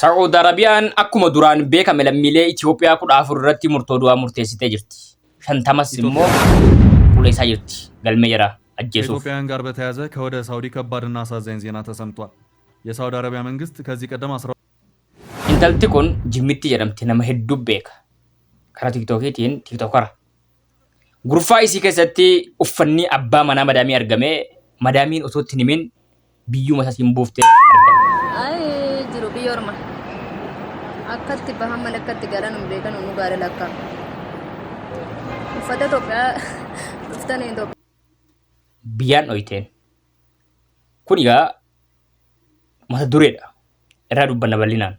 Saudi Arabiyaan akkuma duraan beekame lammiilee Itoophiyaa 14 irratti murtoo du'aa murteessitee jirti. 50 immoo ቁሌሳ jirti galmee jira አጀሱፍ ከኢትዮጵያውያን ጋር በተያያዘ ከወደ ሳውዲ ከባድና አሳዛኝ ዜና ተሰምቷል። የሳውዲ አረቢያ መንግስት ከዚህ ቀደም intalti kun jimmitti jedhamti nama hedduu beeka. Karaa tiktookiitiin tiktokara. Gurfaa isii keessatti uffanni abbaa manaa madaamii argame madaamiin osoo itti himin biyyuma isaa siin buuftee argame. Jiru biyya orma. Akkatti bahaman akkatti garan beekan nu gaara lakka. Uffata Itoophiyaa uffatan Itoophiyaa. Biyyaan dhoyteen. Kun egaa mata dureedha. Irraa dubbanna bal'inaan.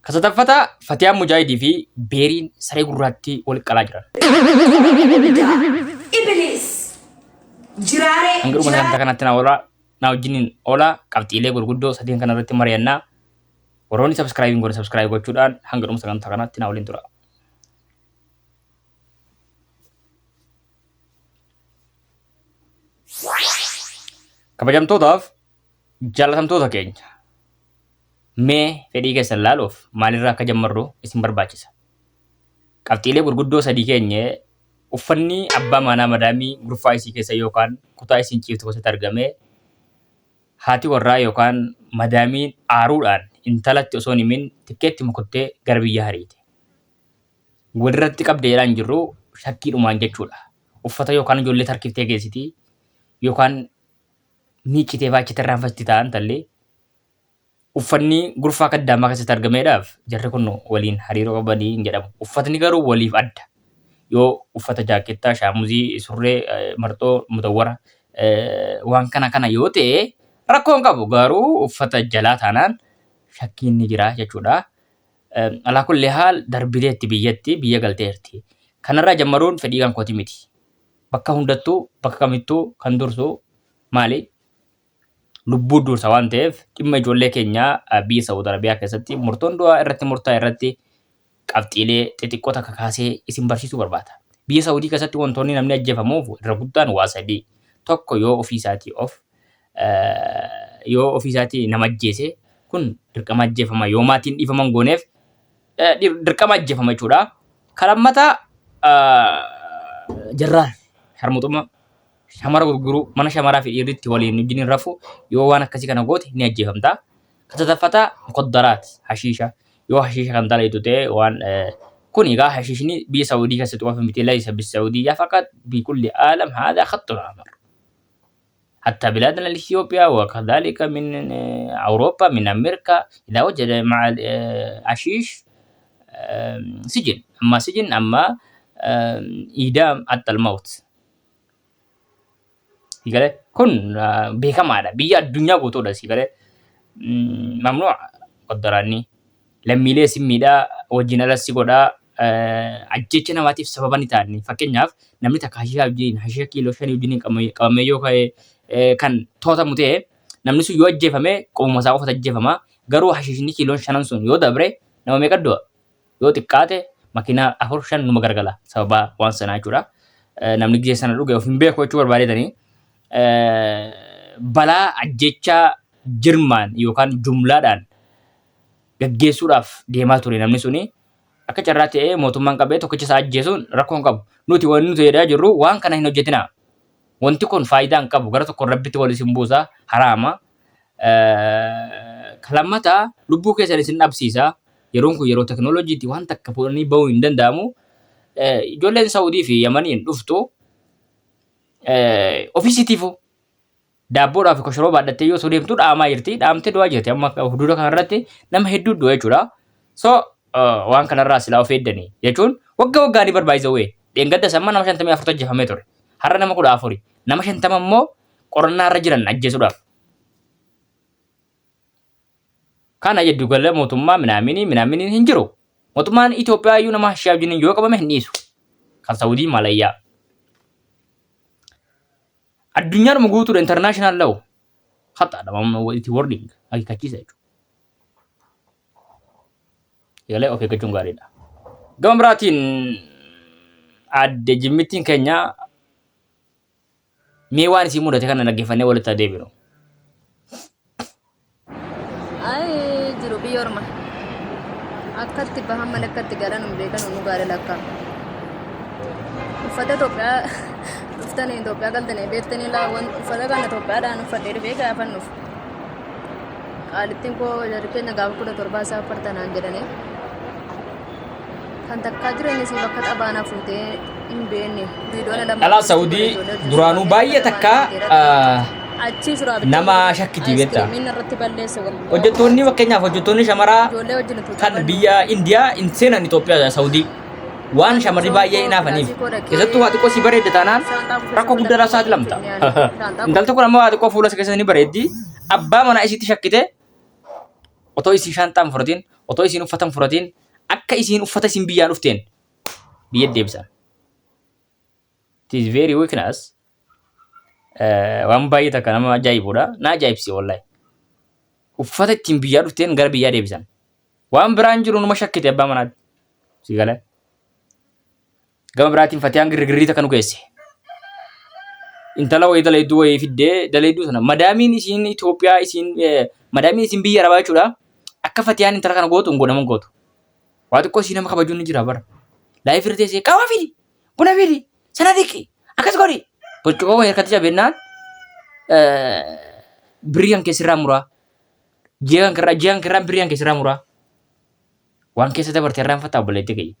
Kasataffata Fatiyaan Mujaahidii fi Beeriin saree gurraatti wal qalaa jiran. Iblis jiraare Hangiruma sagantaa kanatti na wajjiniin oolaa qabxiilee gurguddoo sadeen kana irratti mari'annaa. Warroonni subscribing godhan subscribe gochuudhaan hangiruma sagantaa kanatti na waliin tura. Kabajamtootaaf jaalatamtoota keenya mee fedhii keessan laaluuf maalirraa akka jammarru isin barbaachisa. Qabxiilee gurguddoo sadii keenya uffanni abbaa manaa madaamii gurfaa isii keessa yookaan kutaa isiin ciiftu keessatti argame haati warraa yookaan madaamiin aaruudhaan intalatti osoo hin himin tikkeetti mukuttee gara biyya hariite. Walirratti qabdeedhaan jirru shakkiidhumaan jechuudha. Uffata yookaan ijoollee tarkiftee geessitii yookaan miiccitee baachitee irraanfatti ta'an tallee uffanni gurfaa kaddaamaa keessatti argameedhaaf jarri kun waliin hariiroo qabanii hin jedhamu. Uffatni garuu waliif adda. Yoo uffata jaakettaa, shaamuzii, surree, marxoo, mutawwara waan kana yoo ta'e rakkoo hin qabu. Garuu uffata jalaa taanaan shakkiin ni jira jechuudha. Alaa kulli haal darbileetti biyyatti biyya galteerti. Kanarraa jammaruun fedhii kan kooti miti. Bakka hundattuu bakka kamittuu kan dursu maali? Lubbuu dursa waan ta'eef dhimma ijoollee keenyaa biyya Saudi Arabiyaa keessatti murtoon du'aa irratti murtaa'e irratti qabxiilee xixiqqoo takka kaasee isin barsiisuu barbaada. Biyya Saudii keessatti wantoonni namni ajjeefamuuf irra guddaan waa sadii. Tokko yoo ofii isaatii nama ajjeese kun dirqama ajjeefama. Yoo maatiin dhiifaman gooneef dirqama ajjeefama jechuudha. Kalammataa jarraan harmuxummaa shamara gurguruu mana shamaraa fi dhiirritti waliin wajjin rafu yoo waan akkasii kana goote ni ajjeefamta. Kasataffata muqaddaraat hashiisha yoo hashiisha kan dalayitu ta'e waan kun egaa hashiishni biyya Saudii keessatti qofa miti laysa bis-Saudiyyaa faqat bikulli aalam haadaa khattun ahmar. حتى بلادنا الإثيوبيا وكذلك من أوروبا من أمريكا إذا وجد مع الحشيش سجن أما إعدام حتى الموت. Sigale kun beekamaadha. Biyya addunyaa guutuudha sigale. Mamnuu qaddaraanni lammiilee simmiidhaa wajjin alassi godhaa ajjecha namaatiif sababa ni ta'ani. Fakkeenyaaf namni takka hashiishaa wajjin hashiisha kiiloo 5 wajjin qabamee yoo kan tootamu ta'e namni sun yoo ajjeefame qomuma isaa qofatu ajjeefama. Garuu hashiishni kiiloon 5 sun yoo dabre nama meeqa du'a? Yoo xiqqaate makiinaa 4-5 numa gargala sababa waan sanaa jechuudha. Namni gisee sana dhuge of hin beeku jechuu barbaadetanii balaa ajjechaa jirmaan yookaan jumlaadhaan gaggeessuudhaaf deemaa ture namni suni akka carraa ta'ee mootummaan qabee tokkicha isaa ajjeesuun rakkoo hin qabu. Nuti waan nuti jedhaa jirru waan kana hin hojjetinaa. Wanti kun faayidaa hin qabu. Gara tokko rabbitti wal isin buusa haraama. Kalammataa lubbuu keessan isin dhabsiisa. Yeroon kun yeroo teknooloojiitti waan takka fuudhanii bahuu hin danda'amu. Ijoolleen Saudii fi Yamaniin dhuftu ofiisitiifu daabboodhaa fi koshoroo baadhattee yoo osoo deemtu dhaamaa jirti. Dhaamtee du'aa jirti. Amma huduuda kanarratti nama hedduu du'a jechuudha. So waan kanarraa silaa of eeddanii jechuun waggaa ni barbaachisa wee. Dheengadda samma nama 54 ajjeefamee ture. Har'a nama 14. Nama 50 immoo qorannaa irra jiran ajjeesuudhaaf. Kana jedhu galee mootummaa minaamini hin jiru. Mootummaan Itoophiyaa iyyuu nama hashiishaa wajjin yoo qabame hin dhiisu. Kan Saudii Malayyaa. Addunyaan guutuudha international law. Khataadha mamma itti wording hakikachiisa jechuudha. Yalee of eeggachuun gaariidha. Gama biraatiin adde jimmittiin keenya mee waan isii mudate kana dhaggeeffannee walitti deebinu. Ay jiru biyya orma. Akkatti bahaman akkatti galan beekan nu gaara lakka. Uffata Itoophiyaa dhuftanii Itoophiyaa galtanii beektanii laawwan uffata kana Itoophiyaadhaan uffadhee dhufee gaafa nuuf. Qaalittiin koo jarkeenya gaafa 17 isaa fartanaan jedhanii. Kan takkaa jireenyis bakka xabaanaa fuutee hin beekne. Dhalaa Saawudii duraanuu baay'ee takka nama shakkiti beektaa. Hojjettoonni fakkeenyaaf hojjettoonni shamaraa kan biyya Indiyaa hin seenan Itoophiyaa Saawudii waan shamarri baay'ee hinaafaniif keessattuu waa xiqqoo si bareedde taanaan rakkoo guddaadhaaf saaxilamta. Intalli kun ammoo waa xiqqoo fuula keessa ni bareeddi. Abbaa manaa isiitti shakkite otoo isiin shaantaan fudhatiin otoo isiin uffatan fudhatiin akka isiin uffata isiin biyyaan dhufteen biyya deebisan. It is very weakness. Waan baay'ee takka nama ajaa'ibudha. Na ajaa'ibsi wallahi. Uffata ittiin biyyaa dhufteen gara biyyaa deebisan. Waan biraan jiru numa shakkite abbaa manaatti. Si gala. Gama biraatiin Fatiyaan girgirriita kan geesse. Intala wayii dalayduu wayii fiddee dalayduu sana madaamiin isiin Itoophiyaa isiin madaamiin isiin biyya arabaa jechuudha. Akka Fatiyaan intala kana gootu hin godhaman gootu. Waa xiqqoo isiin nama kabajuun ni jira bara. Laayif irra teessee qaawwaa fidi buna fidi sana dhiqi akkas godhi. Boccoo wayii harkatti jabennaan birrii kan keessirraa muraa. Ji'a kan kirraan birrii kan keessirraa muraa. Waan keessa dabartee irraan fattaa obboleetti gahi.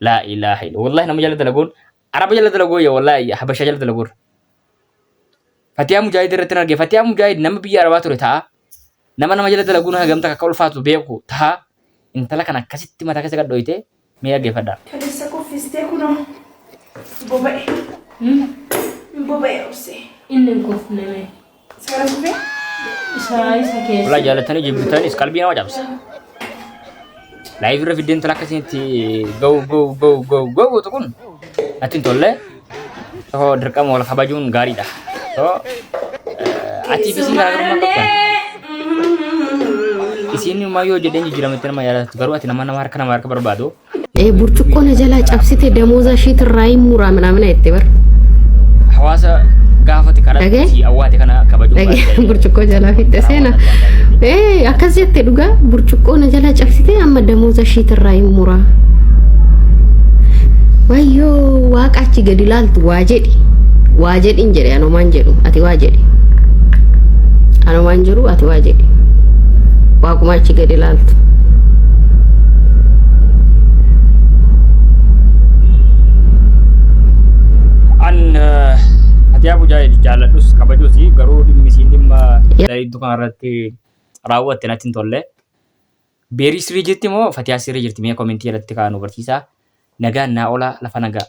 Laa ilaaha illa wallahi nama jala dalagoon araba jala dalagoo ya wallahi habasha jala dalagoon. Fatiyaa Mujaahid irratti argee Fatiyaa Mujaahid nama biyya arabaa ture ta'a. Nama jala dalaguun hagamta akka ulfaatu beeku ta'a. Intala kan akkasitti mataa keessa gadhooyte mee dhaggeeffadhaa. Kaleessa kuffistee kunoo boba'e. Boba'e obsee. Inni kufname. Seera kuffee? Isa keessa. Wallahi jaalatanii jibbitaanis qalbii nama cabsa. Live irra fiddeen intala akkasitti go kun ati hin tolle dirqama wal kabajuun gaariidha. Ati fi isin garaagarummaa qabdan. Isin maayoo jedheen jijjiirametti nama yaadatu garuu ati nama harka barbaadu. ብርጭቆ ነጀላ ጨብሲቴ ደሞዛ ሺት ራይ ሙራ ምናምን አይተበር Hawaasa gaafate kadhatti awwaate kana kabaju. ብርጭቆ ጀላ ፊት ሰና አከዘት ዱጋ ብርጭቆ ነጀላ ጨብሲቴ አመ ደሞዛ ሺት ራይ ሙራ ዋዮ ዋቃቺ ገዲላልት ዋጀዲ እንጀሪ አኖ ማንጀሩ አቲ ዋጀዲ አኖ ማንጀሩ አቲ ዋጀዲ ዋቁማቺ ገዲላልት Fatiyaa Mujaahid jaaladhus kabajus garuu dhimmi isiin dhimma dalayduu kana irratti raawwatte natti hin tolle. Beerii sirrii jirti moo Fatiyaa sirrii jirti mee komentii irratti kaa'aa nu barsiisaa. Nagaan naa oolaa lafa nagaa.